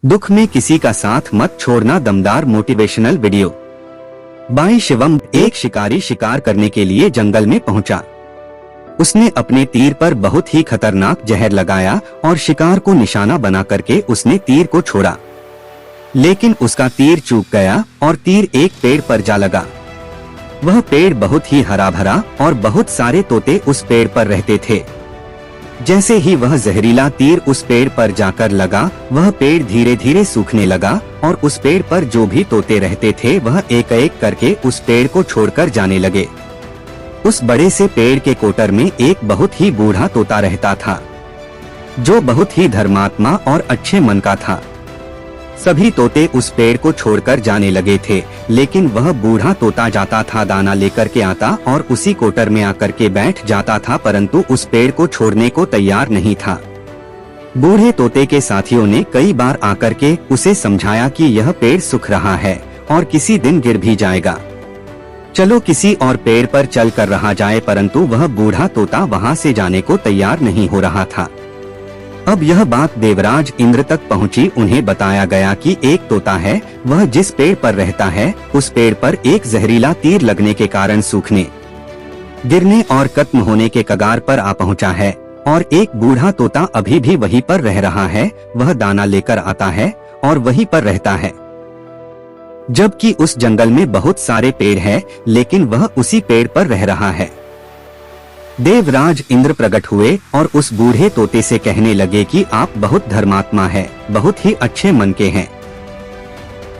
दुख में किसी का साथ मत छोड़ना दमदार मोटिवेशनल वीडियो। बाई शिवम एक शिकारी शिकार करने के लिए जंगल में पहुंचा। उसने अपने तीर पर बहुत ही खतरनाक जहर लगाया और शिकार को निशाना बना करके उसने तीर को छोड़ा, लेकिन उसका तीर चूक गया और तीर एक पेड़ पर जा लगा। वह पेड़ बहुत ही हरा भरा और बहुत सारे तोते उस पेड़ पर रहते थे। जैसे ही वह जहरीला तीर उस पेड़ पर जाकर लगा, वह पेड़ धीरे धीरे सूखने लगा और उस पेड़ पर जो भी तोते रहते थे वह एक एक करके उस पेड़ को छोड़कर जाने लगे। उस बड़े से पेड़ के कोटर में एक बहुत ही बूढ़ा तोता रहता था, जो बहुत ही धर्मात्मा और अच्छे मन का था। सभी तोते उस पेड़ को छोड़कर जाने लगे थे, लेकिन वह बूढ़ा तोता जाता था, दाना लेकर के आता और उसी कोटर में आकर के बैठ जाता था, परंतु उस पेड़ को छोड़ने को तैयार नहीं था। बूढ़े तोते के साथियों ने कई बार आकर के उसे समझाया कि यह पेड़ सूख रहा है और किसी दिन गिर भी जाएगा, चलो किसी और पेड़ पर चल कर रहा जाए, परंतु वह बूढ़ा तोता वहां से जाने को तैयार नहीं हो रहा था। अब यह बात देवराज इंद्र तक पहुंची। उन्हें बताया गया कि एक तोता है, वह जिस पेड़ पर रहता है उस पेड़ पर एक जहरीला तीर लगने के कारण सूखने, गिरने और खत्म होने के कगार पर आ पहुंचा है, और एक बूढ़ा तोता अभी भी वहीं पर रह रहा है। वह दाना लेकर आता है और वहीं पर रहता है, जबकि उस जंगल में बहुत सारे पेड़ हैं, लेकिन वह उसी पेड़ पर रह रहा है। देवराज इंद्र प्रकट हुए और उस बूढ़े तोते से कहने लगे कि आप बहुत धर्मात्मा है, बहुत ही अच्छे मन के हैं,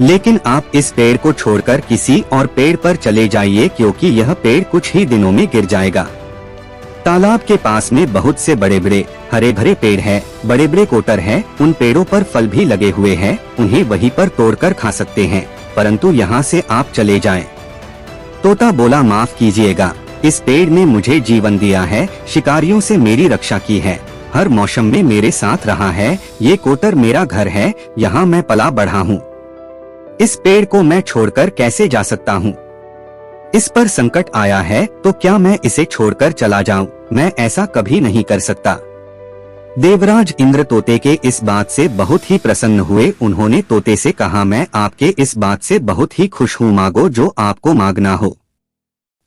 लेकिन आप इस पेड़ को छोड़कर किसी और पेड़ पर चले जाइए, क्योंकि यह पेड़ कुछ ही दिनों में गिर जाएगा। तालाब के पास में बहुत से बड़े बड़े हरे भरे पेड़ हैं, बड़े बड़े कोटर हैं, उन पेड़ों पर फल भी लगे हुए हैं, उन्हें वहीं पर तोड़कर खा सकते हैं, परंतु यहाँ से आप चले जाएं। तोता बोला, माफ कीजिएगा, इस पेड़ ने मुझे जीवन दिया है, शिकारियों से मेरी रक्षा की है, हर मौसम में मेरे साथ रहा है, ये कोटर मेरा घर है, यहाँ मैं पला बढ़ा हूँ। इस पेड़ को मैं छोड़कर कैसे जा सकता हूँ? इस पर संकट आया है तो क्या मैं इसे छोड़कर चला जाऊं? मैं ऐसा कभी नहीं कर सकता। देवराज इंद्र तोते के इस बात से बहुत ही प्रसन्न हुए। उन्होंने तोते से कहा, मैं आपके इस बात से बहुत ही खुश हूँ, मांगो जो आपको मांगना हो।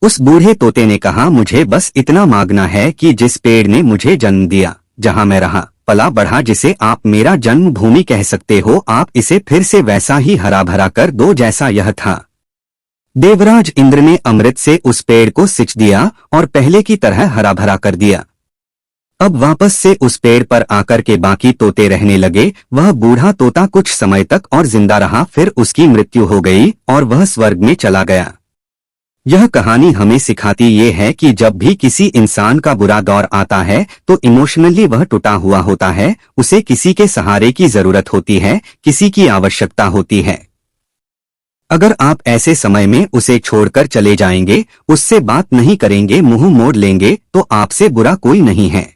उस बूढ़े तोते ने कहा, मुझे बस इतना मांगना है कि जिस पेड़ ने मुझे जन्म दिया, जहाँ मैं रहा पला बढ़ा, जिसे आप मेरा जन्म भूमि कह सकते हो, आप इसे फिर से वैसा ही हरा भरा कर दो जैसा यह था। देवराज इंद्र ने अमृत से उस पेड़ को सिंच दिया और पहले की तरह हरा भरा कर दिया। अब वापस से उस पेड़ पर आकर के बाकी तोते रहने लगे। वह बूढ़ा तोता कुछ समय तक और जिंदा रहा, फिर उसकी मृत्यु हो गई और वह स्वर्ग में चला गया। यह कहानी हमें सिखाती ये है कि जब भी किसी इंसान का बुरा दौर आता है तो इमोशनली वह टूटा हुआ होता है, उसे किसी के सहारे की जरूरत होती है, किसी की आवश्यकता होती है। अगर आप ऐसे समय में उसे छोड़कर चले जाएंगे, उससे बात नहीं करेंगे, मुंह मोड़ लेंगे, तो आपसे बुरा कोई नहीं है,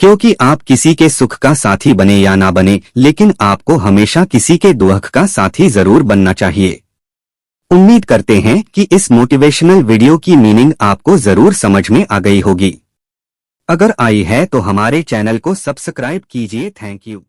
क्योंकि आप किसी के सुख का साथी बने या ना बने, लेकिन आपको हमेशा किसी के दुख का साथी जरूर बनना चाहिए। उम्मीद करते हैं कि इस मोटिवेशनल वीडियो की मीनिंग आपको जरूर समझ में आ गई होगी। अगर आई है तो हमारे चैनल को सब्सक्राइब कीजिए। Thank you.